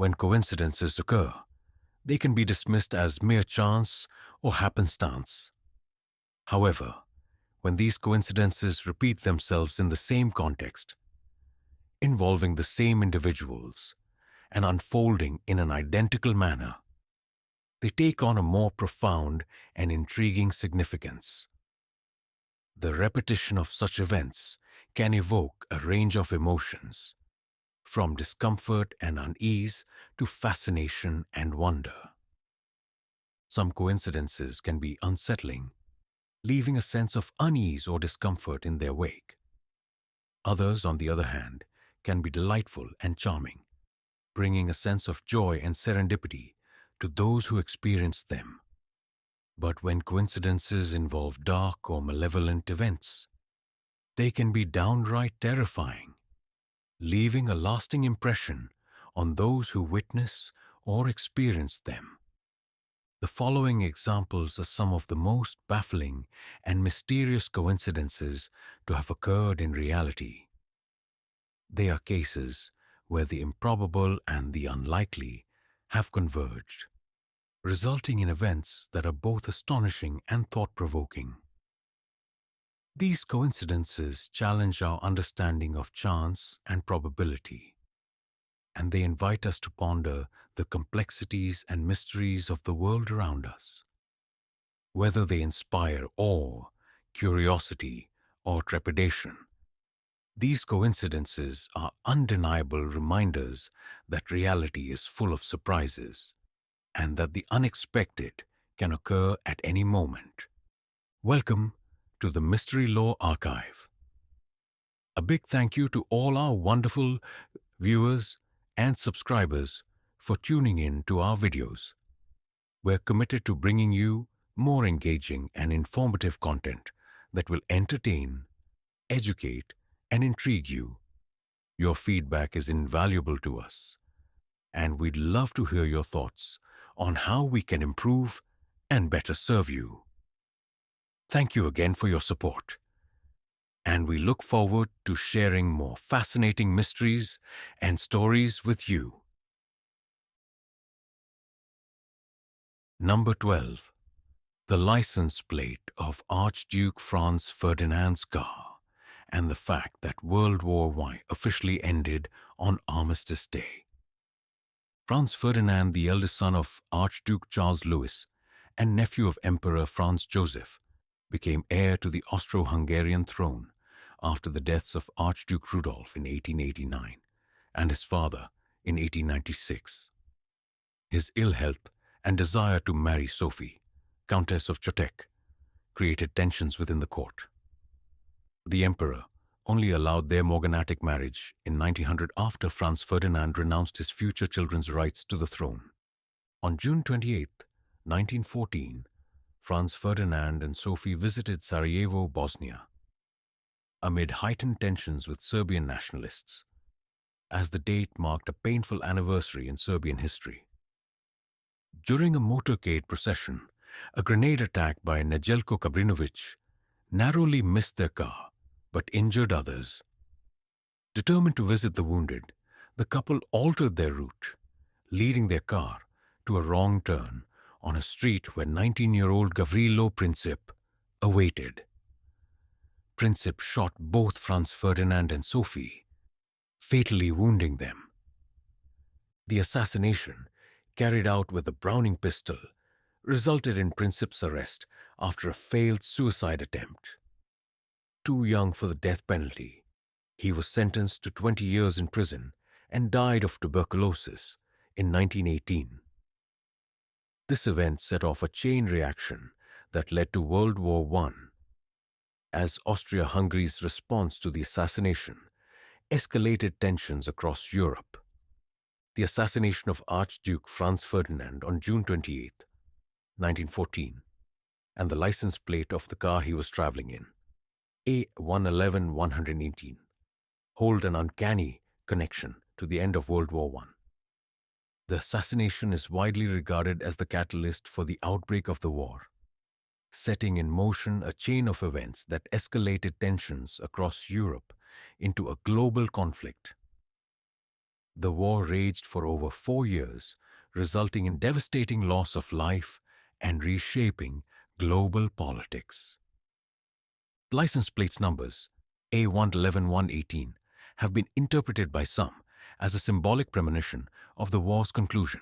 When coincidences occur, they can be dismissed as mere chance or happenstance. However, when these coincidences repeat themselves in the same context, involving the same individuals, and unfolding in an identical manner, they take on a more profound and intriguing significance. The repetition of such events can evoke a range of emotions, from discomfort and unease to fascination and wonder. Some coincidences can be unsettling, leaving a sense of unease or discomfort in their wake. Others, on the other hand, can be delightful and charming, bringing a sense of joy and serendipity to those who experience them. But when coincidences involve dark or malevolent events, they can be downright terrifying, leaving a lasting impression on those who witness or experience them. The following examples are some of the most baffling and mysterious coincidences to have occurred in reality. They are cases where the improbable and the unlikely have converged, resulting in events that are both astonishing and thought-provoking. These coincidences challenge our understanding of chance and probability, and they invite us to ponder the complexities and mysteries of the world around us. Whether they inspire awe, curiosity, or trepidation, these coincidences are undeniable reminders that reality is full of surprises and that the unexpected can occur at any moment. Welcome to the Mystery Law Archive. A big thank you to all our wonderful viewers and subscribers for tuning in to our videos. We're committed to bringing you more engaging and informative content that will entertain, educate, and intrigue you. Your feedback is invaluable to us, and we'd love to hear your thoughts on how we can improve and better serve you. Thank you again for your support, and we look forward to sharing more fascinating mysteries and stories with you. Number 12. The license plate of Archduke Franz Ferdinand's car and the fact that World War I officially ended on Armistice Day. Franz Ferdinand, the eldest son of Archduke Charles Louis and nephew of Emperor Franz Joseph, became heir to the Austro-Hungarian throne after the deaths of Archduke Rudolf in 1889 and his father in 1896. His ill health and desire to marry Sophie, Countess of Chotek, created tensions within the court. The emperor only allowed their morganatic marriage in 1900 after Franz Ferdinand renounced his future children's rights to the throne. On June 28, 1914, Franz Ferdinand and Sophie visited Sarajevo, Bosnia, amid heightened tensions with Serbian nationalists, as the date marked a painful anniversary in Serbian history. During a motorcade procession, a grenade attack by Nedeljko Kabrinović narrowly missed their car, but injured others. Determined to visit the wounded, the couple altered their route, leading their car to a wrong turn on a street where 19-year-old Gavrilo Princip awaited. Princip shot both Franz Ferdinand and Sophie, fatally wounding them. The assassination, carried out with a Browning pistol, resulted in Princip's arrest after a failed suicide attempt. Too young for the death penalty, he was sentenced to 20 years in prison and died of tuberculosis in 1918. This event set off a chain reaction that led to World War I, as Austria-Hungary's response to the assassination escalated tensions across Europe. The assassination of Archduke Franz Ferdinand on June 28, 1914, and the license plate of the car he was traveling in, A111-118, hold an uncanny connection to the end of World War I. The assassination is widely regarded as the catalyst for the outbreak of the war, setting in motion a chain of events that escalated tensions across Europe into a global conflict. The war raged for over 4 years, resulting in devastating loss of life and reshaping global politics. License plates numbers A111-118 have been interpreted by some as a symbolic premonition of the war's conclusion.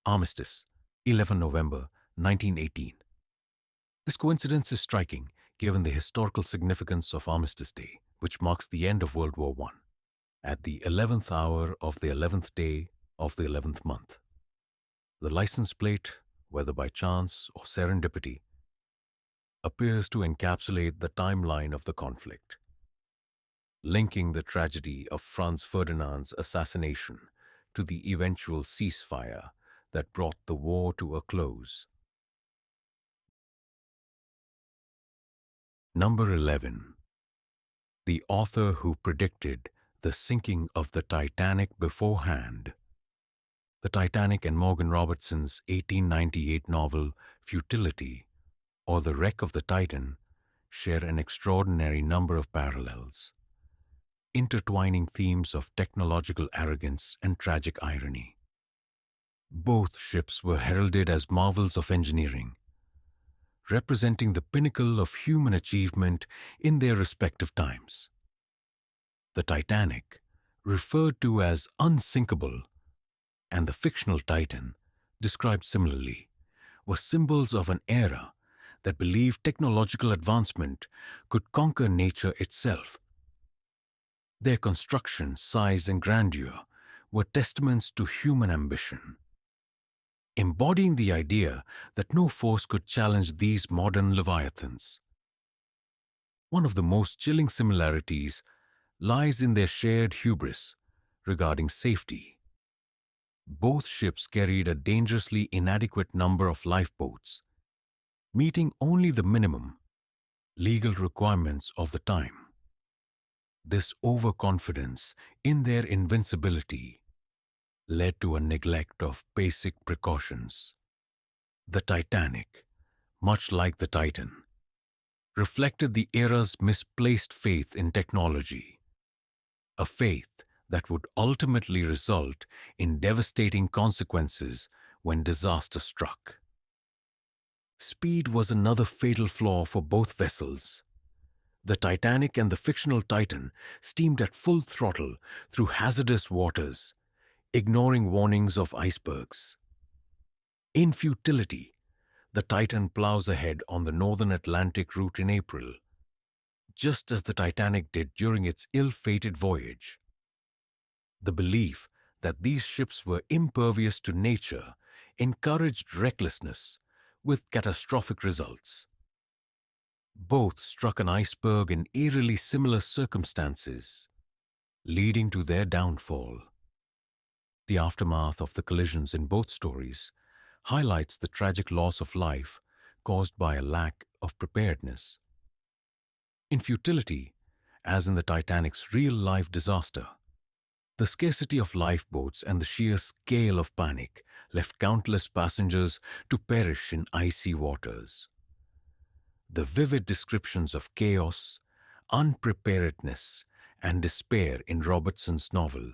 Armistice, 11 November 1918. This coincidence is striking given the historical significance of Armistice Day, which marks the end of World War I, at the 11th hour of the 11th day of the 11th month. The license plate, whether by chance or serendipity, appears to encapsulate the timeline of the conflict, linking the tragedy of Franz Ferdinand's assassination to the eventual ceasefire that brought the war to a close. Number 11. The author who predicted the sinking of the Titanic beforehand. The Titanic and Morgan Robertson's 1898 novel Futility, or The Wreck of the Titan, share an extraordinary number of parallels, intertwining themes of technological arrogance and tragic irony. Both ships were heralded as marvels of engineering, representing the pinnacle of human achievement in their respective times. The Titanic, referred to as unsinkable, and the fictional Titan, described similarly, were symbols of an era that believed technological advancement could conquer nature itself. Their construction, size, and grandeur were testaments to human ambition, embodying the idea that no force could challenge these modern leviathans. One of the most chilling similarities lies in their shared hubris regarding safety. Both ships carried a dangerously inadequate number of lifeboats, meeting only the minimum legal requirements of the time. This overconfidence in their invincibility led to a neglect of basic precautions. The Titanic, much like the Titan, reflected the era's misplaced faith in technology, a faith that would ultimately result in devastating consequences when disaster struck. Speed was another fatal flaw for both vessels. The Titanic and the fictional Titan steamed at full throttle through hazardous waters, ignoring warnings of icebergs. In Futility, the Titan plows ahead on the northern Atlantic route in April, just as the Titanic did during its ill-fated voyage. The belief that these ships were impervious to nature encouraged recklessness, with catastrophic results. Both struck an iceberg in eerily similar circumstances, leading to their downfall. The aftermath of the collisions in both stories highlights the tragic loss of life caused by a lack of preparedness. In Futility, as in the Titanic's real-life disaster, the scarcity of lifeboats and the sheer scale of panic left countless passengers to perish in icy waters. The vivid descriptions of chaos, unpreparedness, and despair in Robertson's novel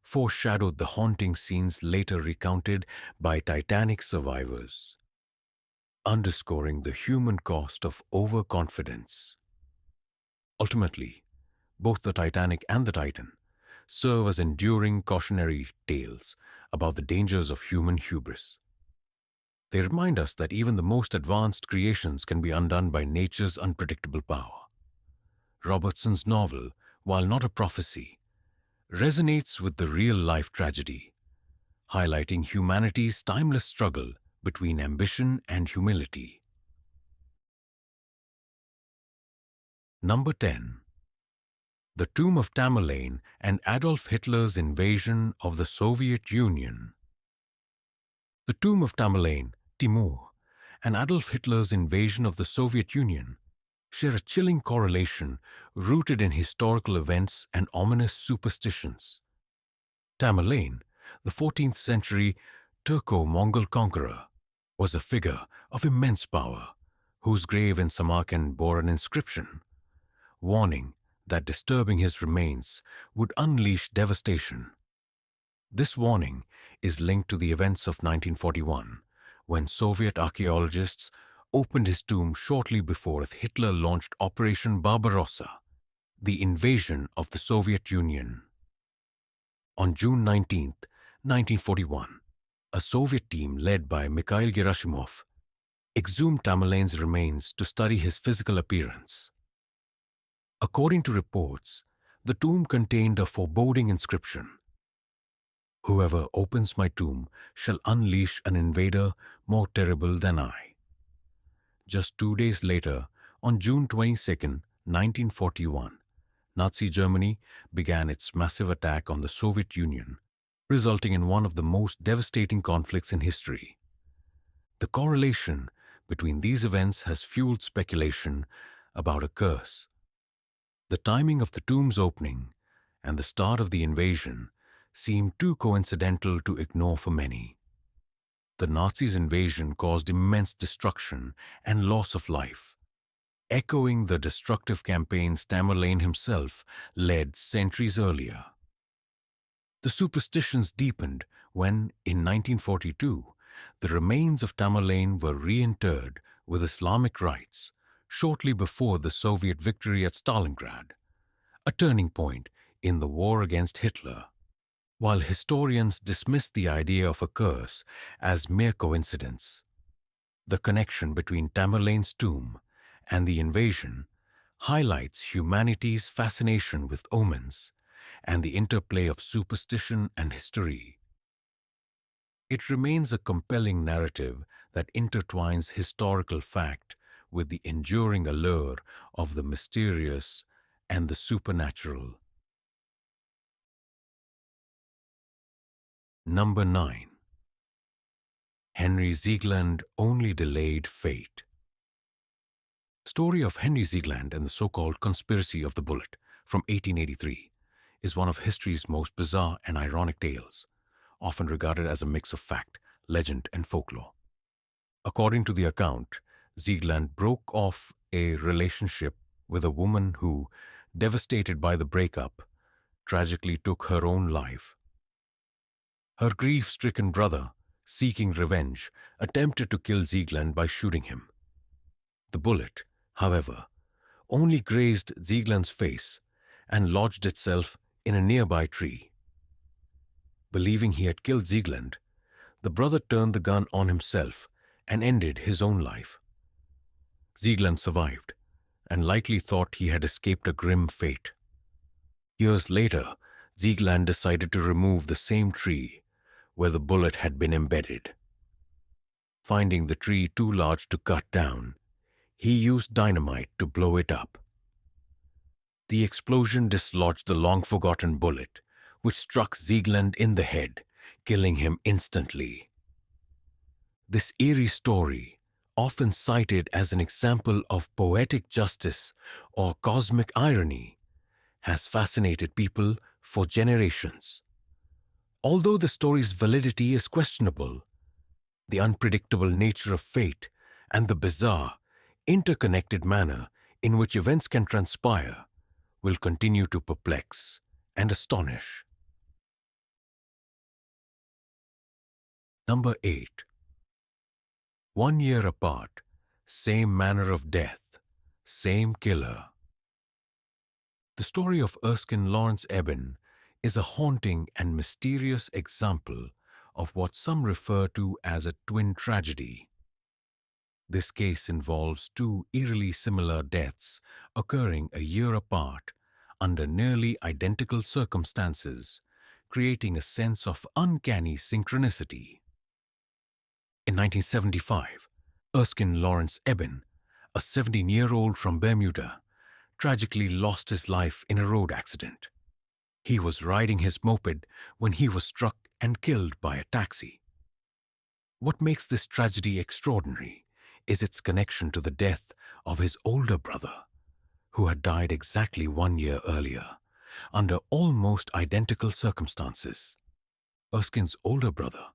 foreshadowed the haunting scenes later recounted by Titanic survivors, underscoring the human cost of overconfidence. Ultimately, both the Titanic and the Titan serve as enduring cautionary tales about the dangers of human hubris. They remind us that even the most advanced creations can be undone by nature's unpredictable power. Robertson's novel, while not a prophecy, resonates with the real-life tragedy, highlighting humanity's timeless struggle between ambition and humility. Number 10. The Tomb of Tamerlane and Adolf Hitler's Invasion of the Soviet Union. The Tomb of Tamerlane, Timur, and Adolf Hitler's invasion of the Soviet Union share a chilling correlation rooted in historical events and ominous superstitions. Tamerlane, the 14th century Turco-Mongol conqueror, was a figure of immense power, whose grave in Samarkand bore an inscription warning that disturbing his remains would unleash devastation. This warning is linked to the events of 1941, when Soviet archaeologists opened his tomb shortly before Hitler launched Operation Barbarossa, the invasion of the Soviet Union. On June 19, 1941, a Soviet team led by Mikhail Gerashimov exhumed Tamerlane's remains to study his physical appearance. According to reports, the tomb contained a foreboding inscription: "Whoever opens my tomb shall unleash an invader more terrible than I." Just 2 days later, on June 22, 1941, Nazi Germany began its massive attack on the Soviet Union, resulting in one of the most devastating conflicts in history. The correlation between these events has fueled speculation about a curse. The timing of the tomb's opening and the start of the invasion seemed too coincidental to ignore for many. The Nazis' invasion caused immense destruction and loss of life, echoing the destructive campaigns Tamerlane himself led centuries earlier. The superstitions deepened when, in 1942, the remains of Tamerlane were reinterred with Islamic rites shortly before the Soviet victory at Stalingrad, a turning point in the war against Hitler. While historians dismiss the idea of a curse as mere coincidence, the connection between Tamerlane's tomb and the invasion highlights humanity's fascination with omens and the interplay of superstition and history. It remains a compelling narrative that intertwines historical fact with the enduring allure of the mysterious and the supernatural. Number 9. Henry Ziegland Only Delayed Fate. The story of Henry Ziegland and the so-called Conspiracy of the Bullet from 1883 is one of history's most bizarre and ironic tales, often regarded as a mix of fact, legend, and folklore. According to the account, Ziegland broke off a relationship with a woman who, devastated by the breakup, tragically took her own life. Her grief-stricken brother, seeking revenge, attempted to kill Ziegland by shooting him. The bullet, however, only grazed Ziegland's face and lodged itself in a nearby tree. Believing he had killed Ziegland, the brother turned the gun on himself and ended his own life. Ziegland survived and likely thought he had escaped a grim fate. Years later, Ziegland decided to remove the same tree where the bullet had been embedded. Finding the tree too large to cut down, he used dynamite to blow it up. The explosion dislodged the long-forgotten bullet, which struck Ziegland in the head, killing him instantly. This eerie story, often cited as an example of poetic justice or cosmic irony, has fascinated people for generations. Although the story's validity is questionable, the unpredictable nature of fate and the bizarre, interconnected manner in which events can transpire will continue to perplex and astonish. Number 8. 1 year apart, same manner of death, same killer. The story of Erskine Lawrence Eben is a haunting and mysterious example of what some refer to as a twin tragedy. This case involves two eerily similar deaths occurring a year apart under nearly identical circumstances, creating a sense of uncanny synchronicity. In 1975, Erskine Lawrence Eben, a 17-year-old from Bermuda, tragically lost his life in a road accident. He was riding his moped when he was struck and killed by a taxi. What makes this tragedy extraordinary is its connection to the death of his older brother, who had died exactly 1 year earlier, under almost identical circumstances. Erskine's older brother,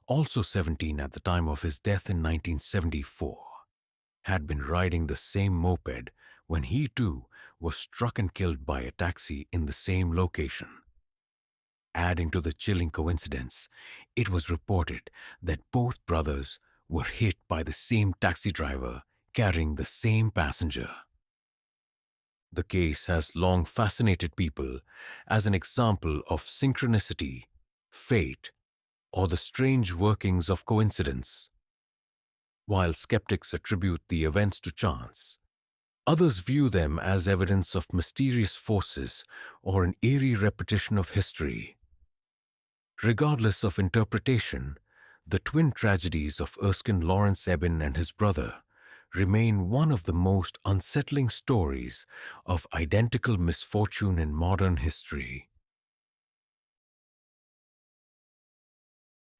also 17 at the time of his death in 1974, had been riding the same moped when he too was struck and killed by a taxi in the same location. Adding to the chilling coincidence, it was reported that both brothers were hit by the same taxi driver carrying the same passenger. The case has long fascinated people as an example of synchronicity, fate, or the strange workings of coincidence. While skeptics attribute the events to chance, others view them as evidence of mysterious forces or an eerie repetition of history. Regardless of interpretation, the twin tragedies of Erskine Lawrence Eben and his brother remain one of the most unsettling stories of identical misfortune in modern history.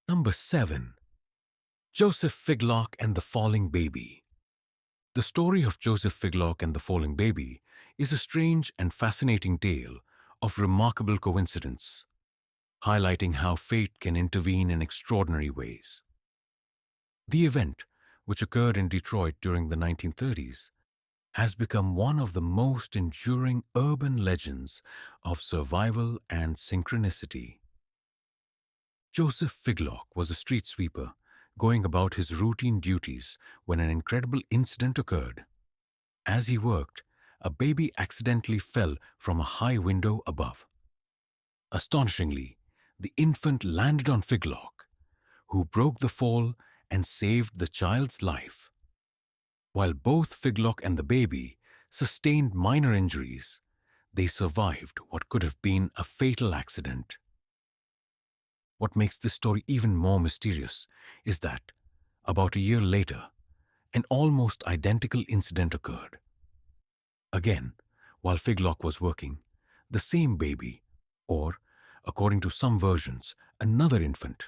Number 7. Joseph Figlock and the Falling Baby. The story of Joseph Figlock and the Falling Baby is a strange and fascinating tale of remarkable coincidence, highlighting how fate can intervene in extraordinary ways. The event, which occurred in Detroit during the 1930s, has become one of the most enduring urban legends of survival and synchronicity. Joseph Figlock was a street sweeper going about his routine duties when an incredible incident occurred. As he worked, a baby accidentally fell from a high window above. Astonishingly, the infant landed on Figlock, who broke the fall and saved the child's life. While both Figlock and the baby sustained minor injuries, they survived what could have been a fatal accident. What makes this story even more mysterious is that, about a year later, an almost identical incident occurred. Again, while Figlock was working, the same baby, or, according to some versions, another infant,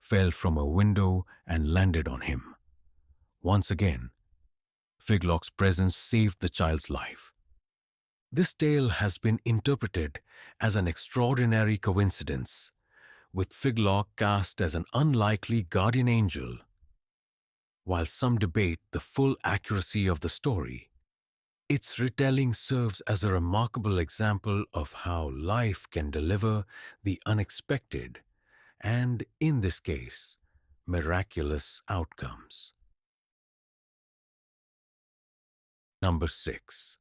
fell from a window and landed on him. Once again, Figlock's presence saved the child's life. This tale has been interpreted as an extraordinary coincidence, with Figlock cast as an unlikely guardian angel. While some debate the full accuracy of the story, its retelling serves as a remarkable example of how life can deliver the unexpected and, in this case, miraculous outcomes. Number 6.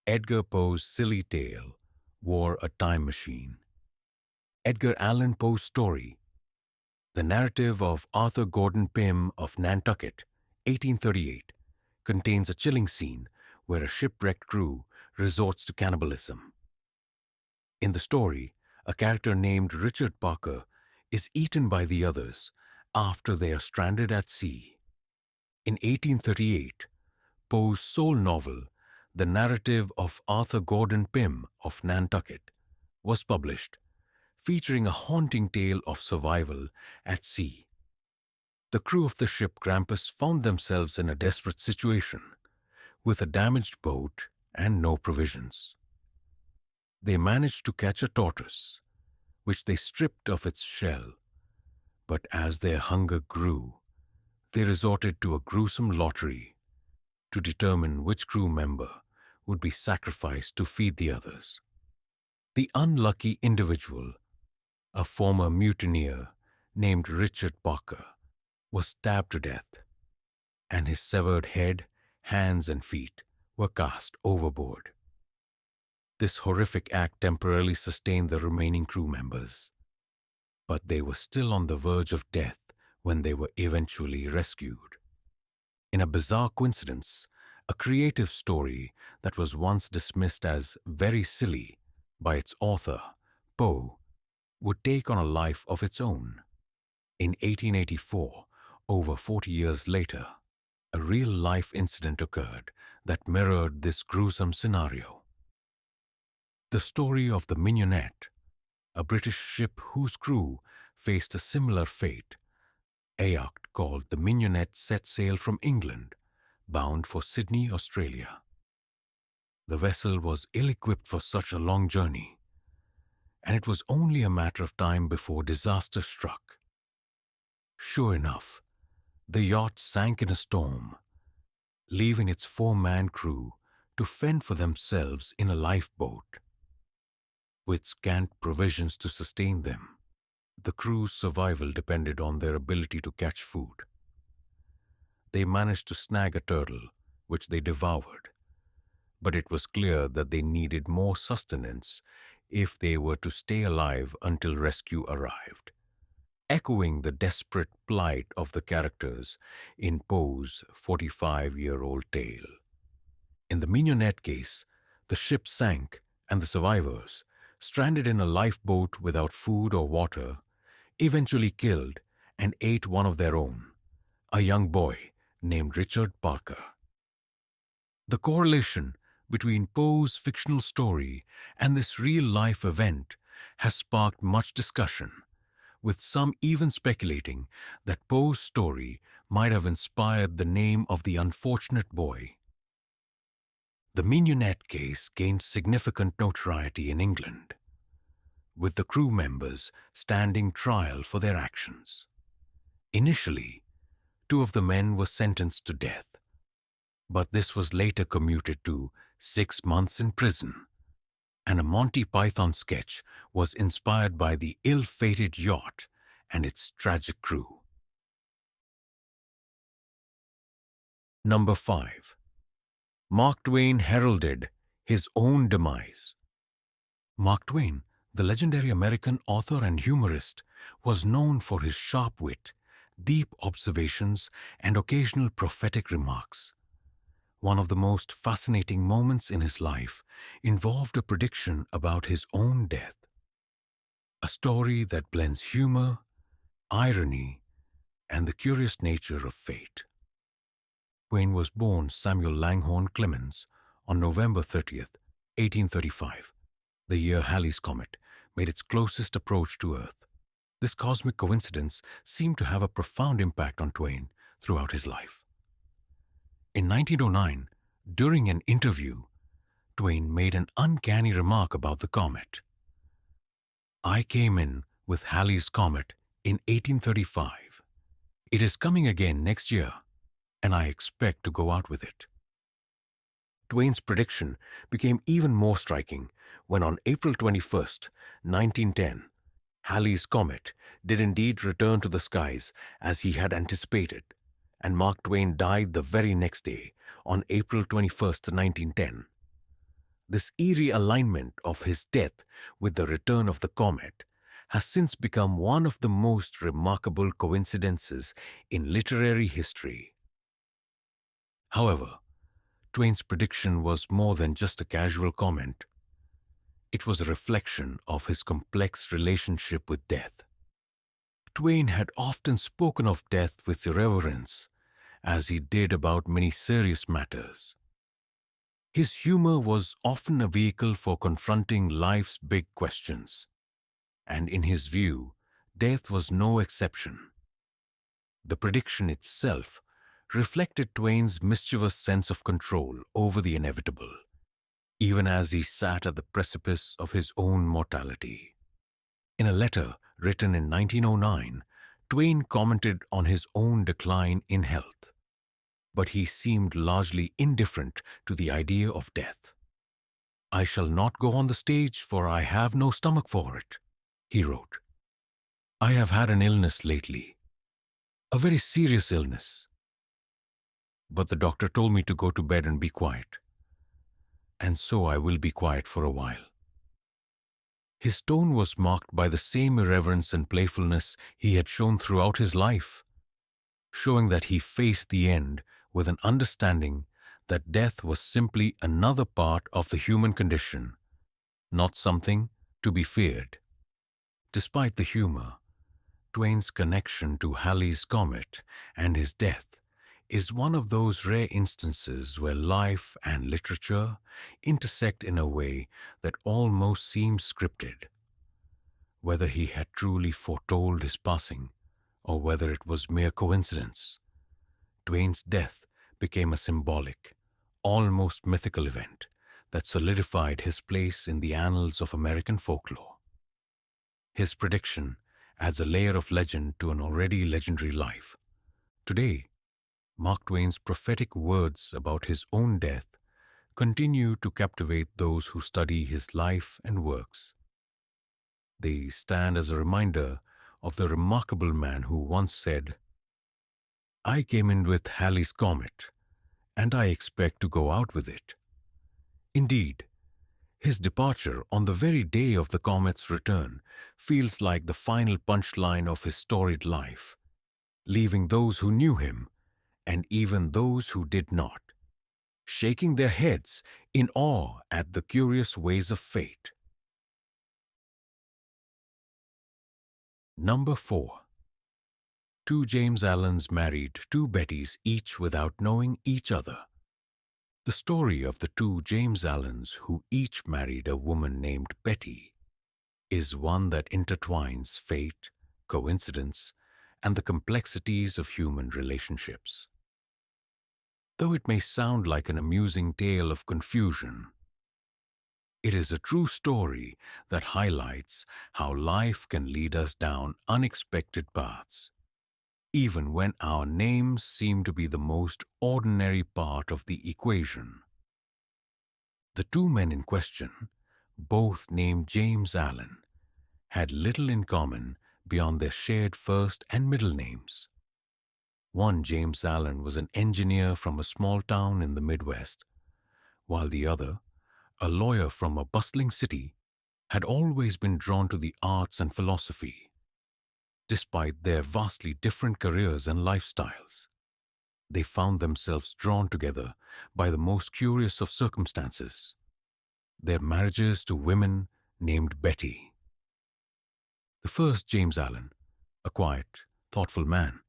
Edgar Poe's silly tale, War a Time Machine. Edgar Allan Poe's story, the narrative of Arthur Gordon Pym of Nantucket, 1838, contains a chilling scene where a shipwrecked crew resorts to cannibalism. In the story, a character named Richard Parker is eaten by the others after they are stranded at sea. In 1838, Poe's sole novel, the narrative of Arthur Gordon Pym of Nantucket, was published, featuring a haunting tale of survival at sea. The crew of the ship Grampus found themselves in a desperate situation, with a damaged boat and no provisions. They managed to catch a tortoise, which they stripped of its shell, but as their hunger grew, they resorted to a gruesome lottery to determine which crew member would be sacrificed to feed the others. The unlucky individual, a former mutineer named Richard Parker, was stabbed to death, and his severed head, hands, and feet were cast overboard. This horrific act temporarily sustained the remaining crew members, but they were still on the verge of death when they were eventually rescued. In a bizarre coincidence, a creative story that was once dismissed as very silly by its author, Poe, would take on a life of its own. In 1884, over 40 years later, a real-life incident occurred that mirrored this gruesome scenario. The story of the Mignonette, a British ship whose crew faced a similar fate. A yacht called the Mignonette set sail from England, bound for Sydney, Australia. The vessel was ill-equipped for such a long journey, and it was only a matter of time before disaster struck. Sure enough, the yacht sank in a storm, leaving its four-man crew to fend for themselves in a lifeboat. with scant provisions to sustain them. The crew's survival depended on their ability to catch food. They managed to snag a turtle, which they devoured, but it was clear that they needed more sustenance if they were to stay alive until rescue arrived, echoing the desperate plight of the characters in Poe's 45-year-old tale. In the Mignonette case, the ship sank and the survivors, stranded in a lifeboat without food or water, eventually killed and ate one of their own, a young boy named Richard Parker. The correlation between Poe's fictional story and this real-life event has sparked much discussion, with some even speculating that Poe's story might have inspired the name of the unfortunate boy. The Mignonette case gained significant notoriety in England, with the crew members standing trial for their actions. Initially, 2 of the men were sentenced to death, but this was later commuted to 6 months in prison, and a Monty Python sketch was inspired by the ill-fated yacht and its tragic crew. Number 5. Mark Twain heralded his own demise. Mark Twain, the legendary American author and humorist, was known for his sharp wit, deep observations, and occasional prophetic remarks. One of the most fascinating moments in his life involved a prediction about his own death, a story that blends humor, irony, and the curious nature of fate. Twain was born Samuel Langhorne Clemens on November 30th, 1835, the year Halley's Comet made its closest approach to Earth. This cosmic coincidence seemed to have a profound impact on Twain throughout his life. In 1909, during an interview, Twain made an uncanny remark about the comet. "I came in with Halley's Comet in 1835. It is coming again next year, and I expect to go out with it." Twain's prediction became even more striking when on April 21st, 1910, Halley's Comet did indeed return to the skies as he had anticipated, and Mark Twain died the very next day, on April 21st, 1910. This eerie alignment of his death with the return of the comet has since become one of the most remarkable coincidences in literary history. However, Twain's prediction was more than just a casual comment. It was a reflection of his complex relationship with death. Twain had often spoken of death with irreverence, as he did about many serious matters. His humor was often a vehicle for confronting life's big questions, and in his view, death was no exception. The prediction itself reflected Twain's mischievous sense of control over the inevitable, even as he sat at the precipice of his own mortality. In a letter written in 1909, Twain commented on his own decline in health, but he seemed largely indifferent to the idea of death. "I shall not go on the stage, for I have no stomach for it," he wrote. "I have had an illness lately, a very serious illness. But the doctor told me to go to bed and be quiet, and so I will be quiet for a while." His tone was marked by the same irreverence and playfulness he had shown throughout his life, showing that he faced the end with an understanding that death was simply another part of the human condition, not something to be feared. Despite the humor, Twain's connection to Halley's Comet and his death is one of those rare instances where life and literature intersect in a way that almost seems scripted. Whether he had truly foretold his passing, or whether it was mere coincidence, Twain's death became a symbolic, almost mythical event that solidified his place in the annals of American folklore. His prediction adds a layer of legend to an already legendary life. Today, Mark Twain's prophetic words about his own death continue to captivate those who study his life and works. They stand as a reminder of the remarkable man who once said, I came in with Halley's Comet, and I expect to go out with it. Indeed, his departure on the very day of the comet's return feels like the final punchline of his storied life, leaving those who knew him, and even those who did not, shaking their heads in awe at the curious ways of fate. Number 4. Two James Allens married two Bettys each without knowing each other. The story of the two James Allens who each married a woman named Betty is one that intertwines fate, coincidence, and the complexities of human relationships. Though it may sound like an amusing tale of confusion, it is a true story that highlights how life can lead us down unexpected paths, even when our names seem to be the most ordinary part of the equation. The two men in question, both named James Allen, had little in common beyond their shared first and middle names. One, James Allen, was an engineer from a small town in the Midwest, while the other, a lawyer from a bustling city, had always been drawn to the arts and philosophy. Despite their vastly different careers and lifestyles, they found themselves drawn together by the most curious of circumstances: their marriages to women named Betty. The first, James Allen, a quiet, thoughtful man,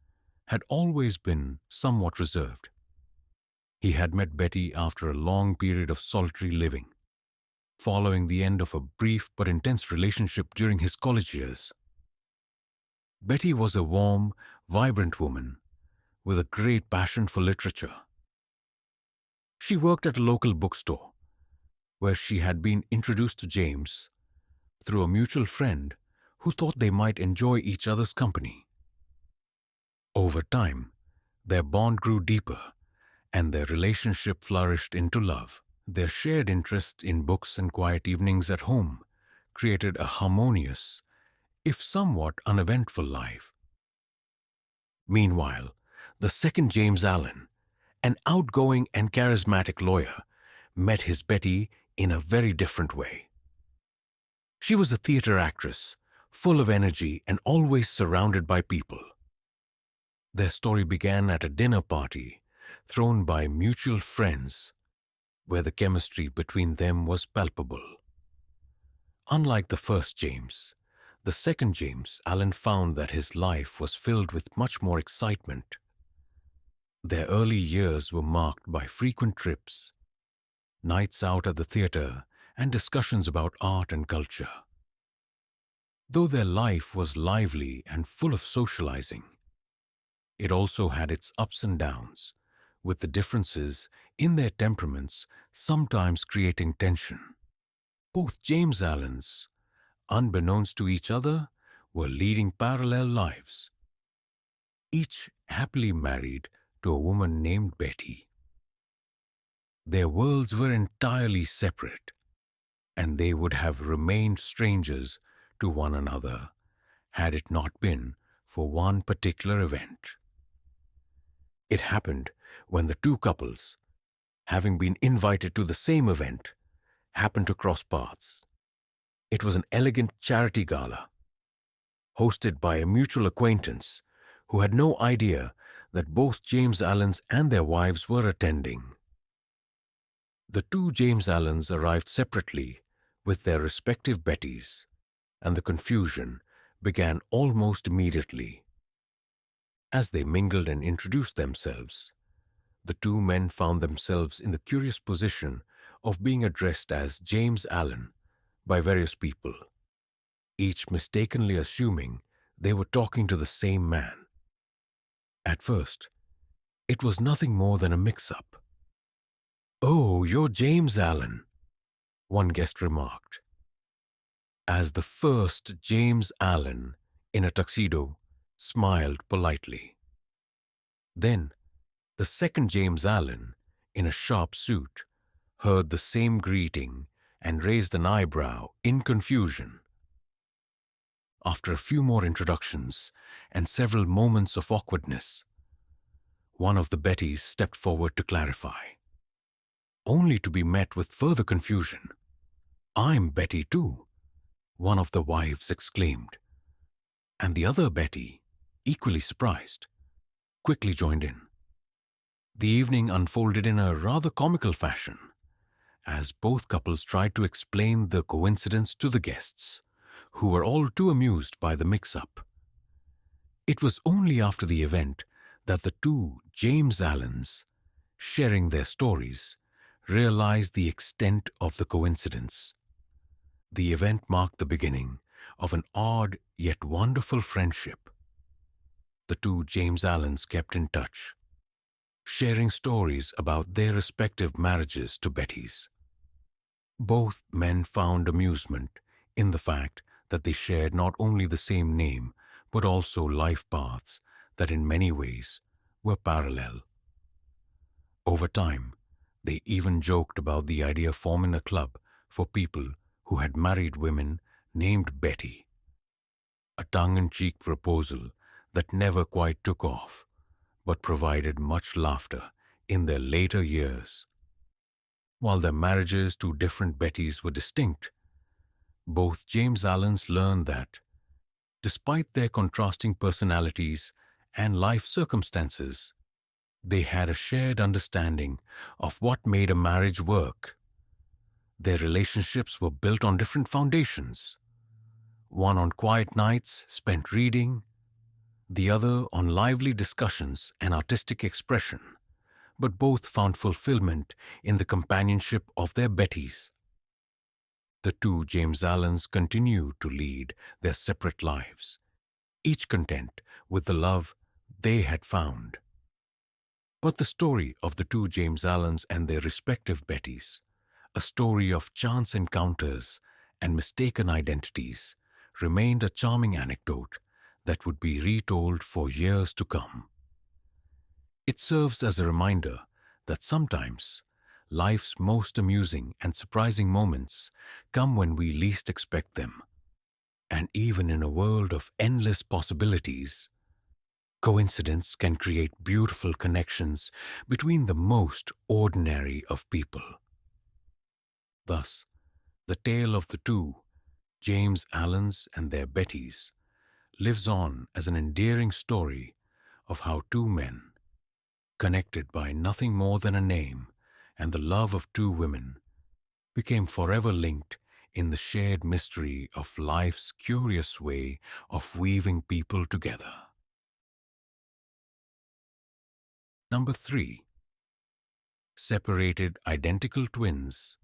had always been somewhat reserved. He had met Betty after a long period of solitary living, following the end of a brief but intense relationship during his college years. Betty was a warm, vibrant woman with a great passion for literature. She worked at a local bookstore, where she had been introduced to James through a mutual friend who thought they might enjoy each other's company. Over time, their bond grew deeper, and their relationship flourished into love. Their shared interest in books and quiet evenings at home created a harmonious, if somewhat uneventful life. Meanwhile, the second, James Allen, an outgoing and charismatic lawyer, met his Betty in a very different way. She was a theater actress, full of energy and always surrounded by people. Their story began at a dinner party thrown by mutual friends, where the chemistry between them was palpable. Unlike the first James, the second James Allen found that his life was filled with much more excitement. Their early years were marked by frequent trips, nights out at the theater, and discussions about art and culture. Though their life was lively and full of socializing, it also had its ups and downs, with the differences in their temperaments sometimes creating tension. Both James Allens, unbeknownst to each other, were leading parallel lives, each happily married to a woman named Betty. Their worlds were entirely separate, and they would have remained strangers to one another had it not been for one particular event. It happened when the two couples, having been invited to the same event, happened to cross paths. It was an elegant charity gala, hosted by a mutual acquaintance who had no idea that both James Allens and their wives were attending. The two James Allens arrived separately with their respective Bettys, and the confusion began almost immediately. As they mingled and introduced themselves, the two men found themselves in the curious position of being addressed as James Allen by various people, each mistakenly assuming they were talking to the same man. At first, it was nothing more than a mix-up. "Oh, you're James Allen," one guest remarked, as the first James Allen, in a tuxedo, smiled politely. Then, the second James Allen, in a sharp suit, heard the same greeting and raised an eyebrow in confusion. After a few more introductions and several moments of awkwardness, one of the Bettys stepped forward to clarify, only to be met with further confusion. "I'm Betty too," one of the wives exclaimed, and the other Betty, equally surprised, quickly joined in. The evening unfolded in a rather comical fashion, as both couples tried to explain the coincidence to the guests, who were all too amused by the mix-up. It was only after the event that the two James Allens, sharing their stories, realized the extent of the coincidence. The event marked the beginning of an odd yet wonderful friendship. The two James Allens kept in touch, sharing stories about their respective marriages to Betty's. Both men found amusement in the fact that they shared not only the same name but also life paths that in many ways were parallel. Over time, they even joked about the idea of forming a club for people who had married women named Betty, a tongue-in-cheek proposal that never quite took off, but provided much laughter in their later years. While their marriages to different Bettys were distinct, both James Allens learned that, despite their contrasting personalities and life circumstances, they had a shared understanding of what made a marriage work. Their relationships were built on different foundations, one on quiet nights spent reading, the other on lively discussions and artistic expression, but both found fulfillment in the companionship of their Bettys. The two James Allens continued to lead their separate lives, each content with the love they had found. But the story of the two James Allens and their respective Bettys, a story of chance encounters and mistaken identities, remained a charming anecdote that would be retold for years to come. It serves as a reminder that sometimes life's most amusing and surprising moments come when we least expect them. And even in a world of endless possibilities, coincidence can create beautiful connections between the most ordinary of people. Thus, the tale of the two James Allens and their Bettys lives on as an endearing story of how two men, connected by nothing more than a name and the love of two women, became forever linked in the shared mystery of life's curious way of weaving people together. Number 3. Separated identical twins,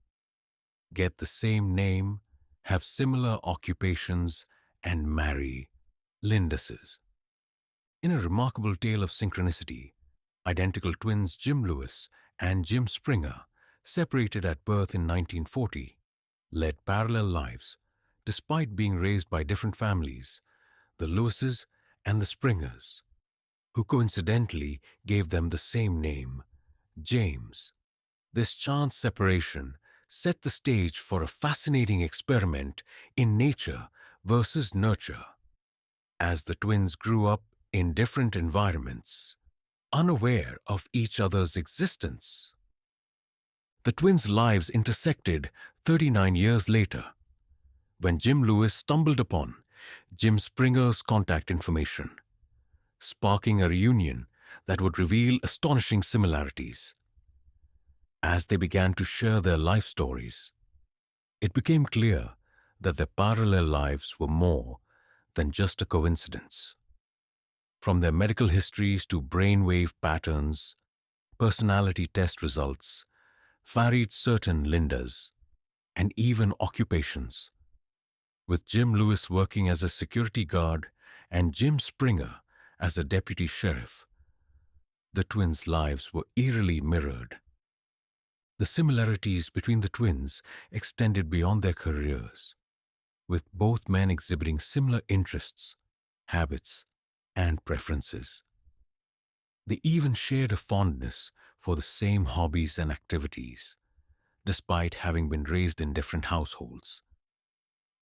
get the same name, have similar occupations, and marry Linduses. In a remarkable tale of synchronicity, identical twins Jim Lewis and Jim Springer, separated at birth in 1940, led parallel lives despite being raised by different families, the Lewises and the Springers, who coincidentally gave them the same name, James. This chance separation set the stage for a fascinating experiment in nature versus nurture. As the twins grew up in different environments, unaware of each other's existence, the twins' lives intersected 39 years later, when Jim Lewis stumbled upon Jim Springer's contact information, sparking a reunion that would reveal astonishing similarities. As they began to share their life stories, it became clear that their parallel lives were more than just a coincidence. From their medical histories to brainwave patterns, personality test results varied certain Lindas, and even occupations. With Jim Lewis working as a security guard and Jim Springer as a deputy sheriff, the twins' lives were eerily mirrored. The similarities between the twins extended beyond their careers, with both men exhibiting similar interests, habits, and preferences. They even shared a fondness for the same hobbies and activities, despite having been raised in different households.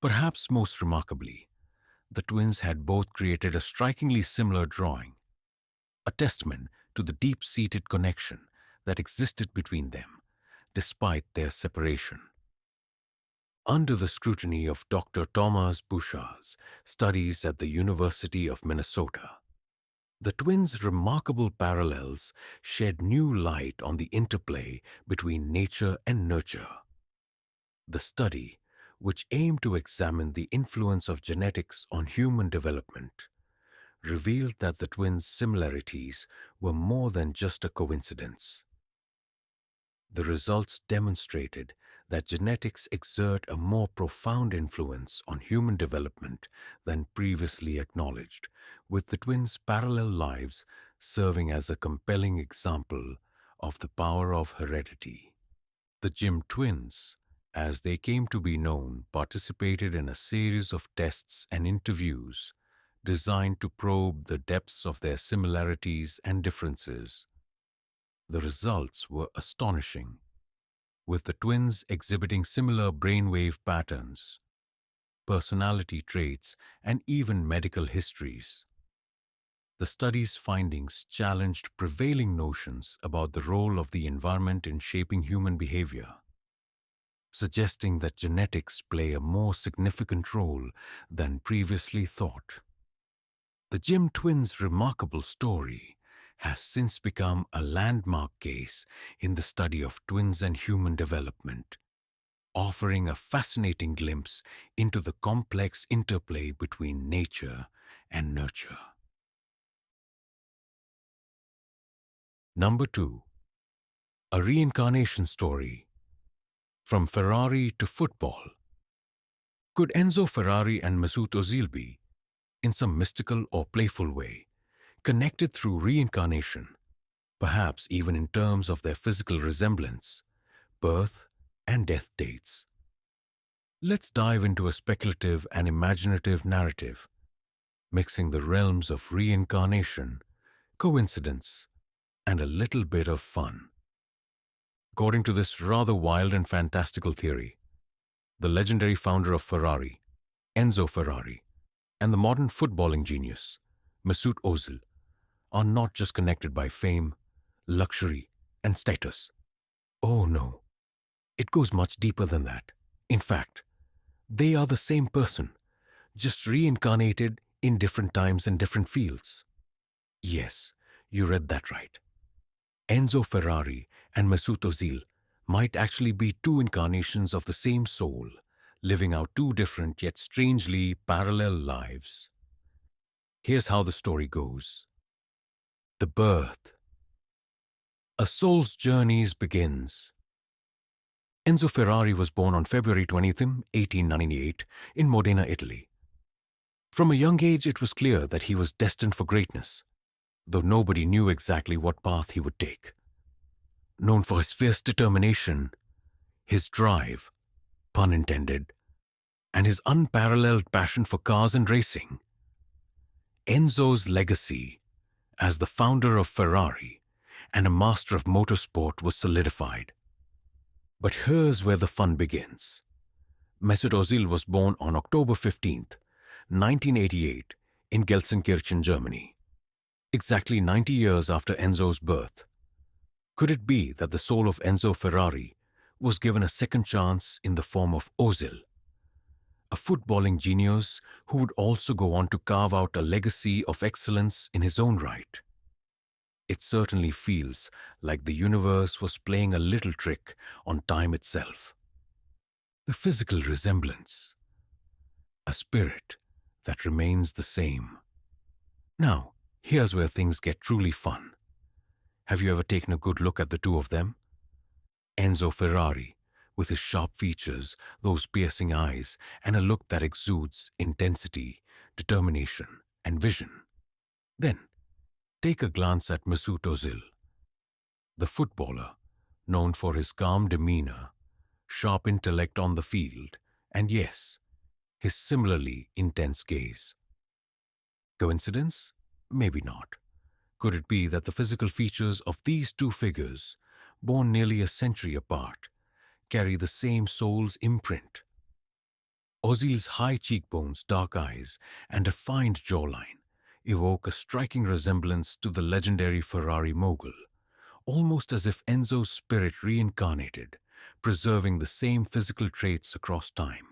Perhaps most remarkably, the twins had both created a strikingly similar drawing, a testament to the deep-seated connection that existed between them, despite their separation. Under the scrutiny of Dr. Thomas Bouchard's studies at the University of Minnesota, the twins' remarkable parallels shed new light on the interplay between nature and nurture. The study, which aimed to examine the influence of genetics on human development, revealed that the twins' similarities were more than just a coincidence. The results demonstrated that genetics exert a more profound influence on human development than previously acknowledged, with the twins' parallel lives serving as a compelling example of the power of heredity. The Jim twins, as they came to be known, participated in a series of tests and interviews designed to probe the depths of their similarities and differences. The results were astonishing, with the twins exhibiting similar brainwave patterns, personality traits, and even medical histories. The study's findings challenged prevailing notions about the role of the environment in shaping human behavior, suggesting that genetics play a more significant role than previously thought. The Jim twins' remarkable story has since become a landmark case in the study of twins and human development, offering a fascinating glimpse into the complex interplay between nature and nurture. Number 2. A reincarnation story. From Ferrari to football. Could Enzo Ferrari and Mesut Ozil be, in some mystical or playful way, connected through reincarnation, perhaps even in terms of their physical resemblance, birth, and death dates? Let's dive into a speculative and imaginative narrative, mixing the realms of reincarnation, coincidence, and a little bit of fun. According to this rather wild and fantastical theory, the legendary founder of Ferrari, Enzo Ferrari, and the modern footballing genius, Mesut Ozil, are not just connected by fame, luxury, and status. Oh no, it goes much deeper than that. In fact, they are the same person, just reincarnated in different times and different fields. Yes, you read that right. Enzo Ferrari and Mesut Ozil might actually be two incarnations of the same soul, living out two different yet strangely parallel lives. Here's how the story goes. The birth. A soul's journey begins. Enzo Ferrari was born on February 20, 1898, in Modena, Italy. From a young age, it was clear that he was destined for greatness, though nobody knew exactly what path he would take. Known for his fierce determination, his drive, pun intended, and his unparalleled passion for cars and racing, Enzo's legacy as the founder of Ferrari and a master of motorsport was solidified. But here's where the fun begins. Mesut Ozil was born on October 15th, 1988, in Gelsenkirchen, Germany, exactly 90 years after Enzo's birth. Could it be that the soul of Enzo Ferrari was given a second chance in the form of Ozil, a footballing genius who would also go on to carve out a legacy of excellence in his own right? It certainly feels like the universe was playing a little trick on time itself. The physical resemblance, a spirit that remains the same. Now, here's where things get truly fun. Have you ever taken a good look at the two of them? Enzo Ferrari, with his sharp features, those piercing eyes, and a look that exudes intensity, determination, and vision. Then, take a glance at Mesut Ozil, the footballer, known for his calm demeanor, sharp intellect on the field, and yes, his similarly intense gaze. Coincidence? Maybe not. Could it be that the physical features of these two figures, born nearly a century apart, carry the same soul's imprint? Ozil's high cheekbones, dark eyes, and refined jawline evoke a striking resemblance to the legendary Ferrari mogul, almost as if Enzo's spirit reincarnated, preserving the same physical traits across time.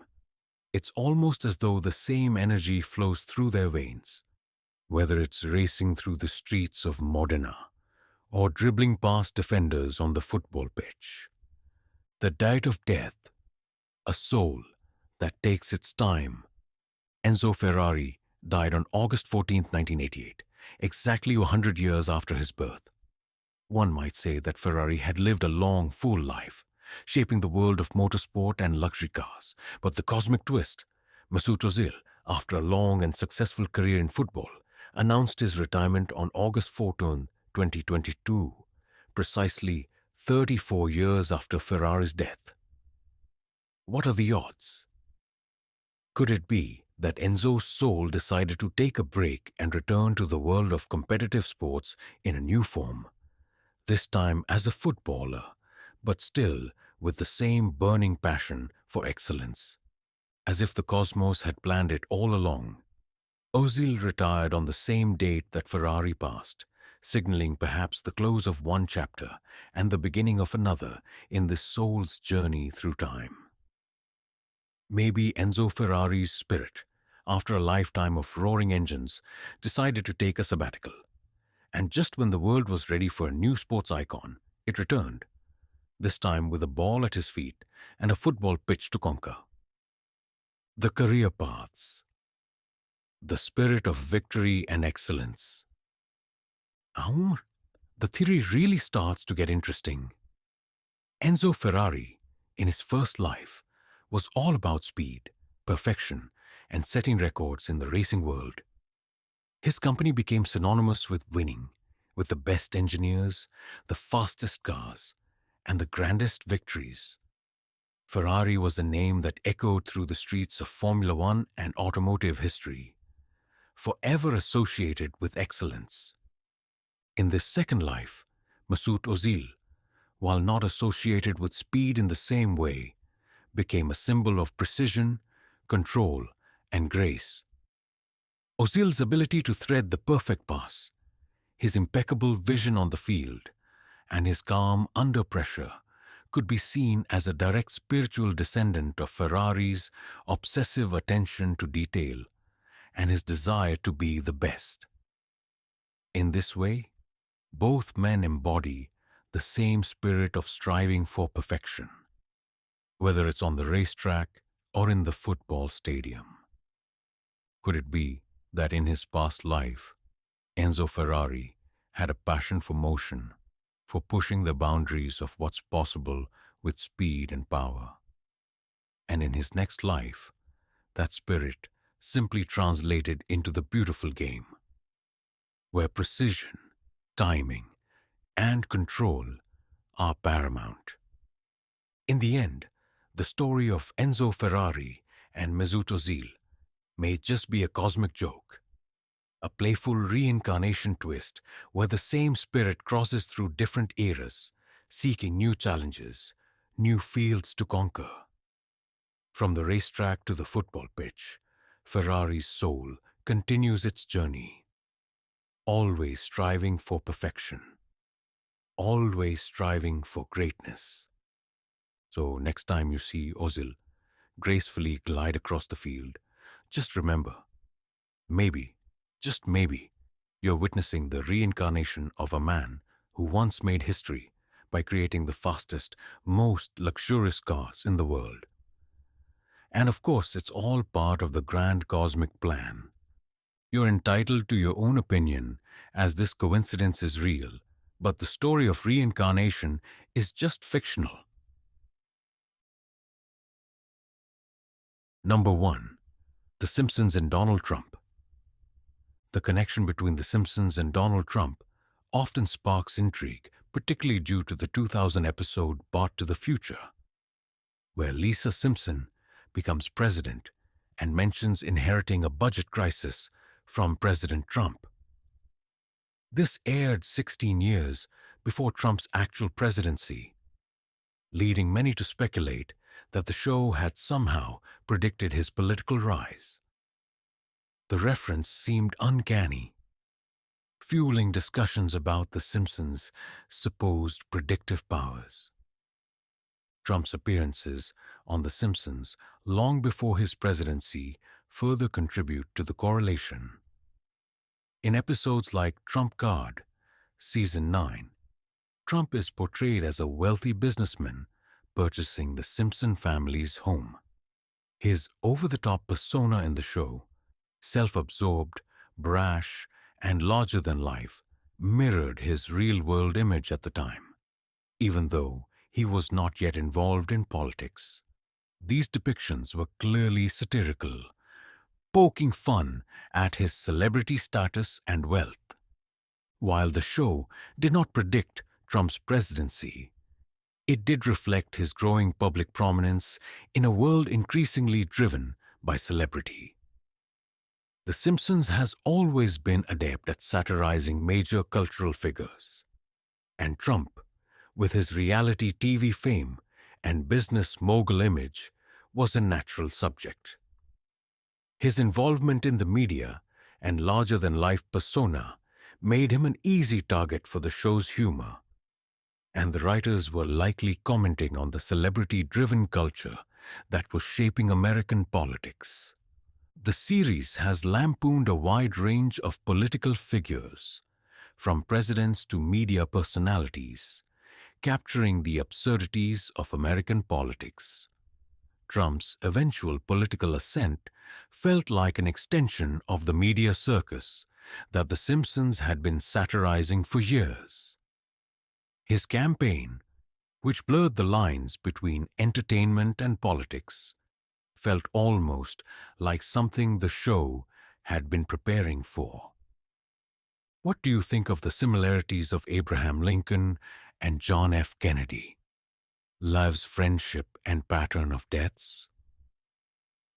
It's almost as though the same energy flows through their veins, whether it's racing through the streets of Modena or dribbling past defenders on the football pitch. The diet of death, a soul that takes its time. Enzo Ferrari died on August 14, 1988, exactly 100 years after his birth. One might say that Ferrari had lived a long, full life, shaping the world of motorsport and luxury cars. But the cosmic twist, Mesut Ozil, after a long and successful career in football, announced his retirement on August 14, 2022, precisely 34 years after Ferrari's death. What are the odds? Could it be that Enzo's soul decided to take a break and return to the world of competitive sports in a new form, this time as a footballer, but still with the same burning passion for excellence? As if the cosmos had planned it all along, Ozil retired on the same date that Ferrari passed, signaling perhaps the close of one chapter and the beginning of another in this soul's journey through time. Maybe Enzo Ferrari's spirit, after a lifetime of roaring engines, decided to take a sabbatical. And just when the world was ready for a new sports icon, it returned, this time with a ball at his feet and a football pitch to conquer. The career paths, the spirit of victory and excellence. Now, the theory really starts to get interesting. Enzo Ferrari, in his first life, was all about speed, perfection, and setting records in the racing world. His company became synonymous with winning, with the best engineers, the fastest cars, and the grandest victories. Ferrari was a name that echoed through the streets of Formula One and automotive history, forever associated with excellence. In this second life, Mesut Ozil, while not associated with speed in the same way, became a symbol of precision, control, and grace. Ozil's ability to thread the perfect pass, his impeccable vision on the field, and his calm under pressure could be seen as a direct spiritual descendant of Ferrari's obsessive attention to detail and his desire to be the best. In this way, both men embody the same spirit of striving for perfection, whether it's on the racetrack or in the football stadium. Could it be that in his past life, Enzo Ferrari had a passion for motion, for pushing the boundaries of what's possible with speed and power? And in his next life, that spirit simply translated into the beautiful game, where precision, timing, and control are paramount. In the end, the story of Enzo Ferrari and Mesut Ozil may just be a cosmic joke, a playful reincarnation twist where the same spirit crosses through different eras, seeking new challenges, new fields to conquer. From the racetrack to the football pitch, Ferrari's soul continues its journey, always striving for perfection, always striving for greatness. So next time you see Ozil gracefully glide across the field, just remember, maybe, just maybe, you're witnessing the reincarnation of a man who once made history by creating the fastest, most luxurious cars in the world. And of course, it's all part of the grand cosmic plan. You're entitled to your own opinion, as this coincidence is real, but the story of reincarnation is just fictional. Number 1. The Simpsons and Donald Trump. The connection between The Simpsons and Donald Trump often sparks intrigue, particularly due to the 2000 episode Bart to the Future, where Lisa Simpson becomes president and mentions inheriting a budget crisis from President Trump. This aired 16 years before Trump's actual presidency, leading many to speculate that the show had somehow predicted his political rise. The reference seemed uncanny, fueling discussions about The Simpsons' supposed predictive powers. Trump's appearances on The Simpsons long before his presidency further contribute to the correlation. In episodes like Trump Card, Season 9, Trump is portrayed as a wealthy businessman purchasing the Simpson family's home. His over-the-top persona in the show, self-absorbed, brash, and larger-than-life, mirrored his real-world image at the time, even though he was not yet involved in politics. These depictions were clearly satirical, poking fun at his celebrity status and wealth. While the show did not predict Trump's presidency, it did reflect his growing public prominence in a world increasingly driven by celebrity. The Simpsons has always been adept at satirizing major cultural figures, and Trump, with his reality TV fame and business mogul image, was a natural subject. His involvement in the media and larger-than-life persona made him an easy target for the show's humor, and the writers were likely commenting on the celebrity-driven culture that was shaping American politics. The series has lampooned a wide range of political figures, from presidents to media personalities, capturing the absurdities of American politics. Trump's eventual political ascent felt like an extension of the media circus that The Simpsons had been satirizing for years. His campaign, which blurred the lines between entertainment and politics, felt almost like something the show had been preparing for. What do you think of the similarities of Abraham Lincoln and John F. Kennedy? Love's friendship and pattern of deaths?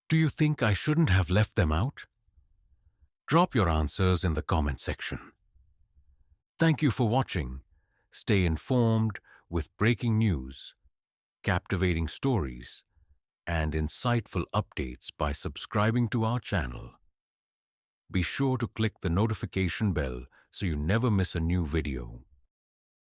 Do you think I shouldn't have left them out? Drop your answers in the comment section. Thank you for watching. Stay informed with breaking news, captivating stories, and insightful updates by subscribing to our channel. Be sure to click the notification bell so you never miss a new video.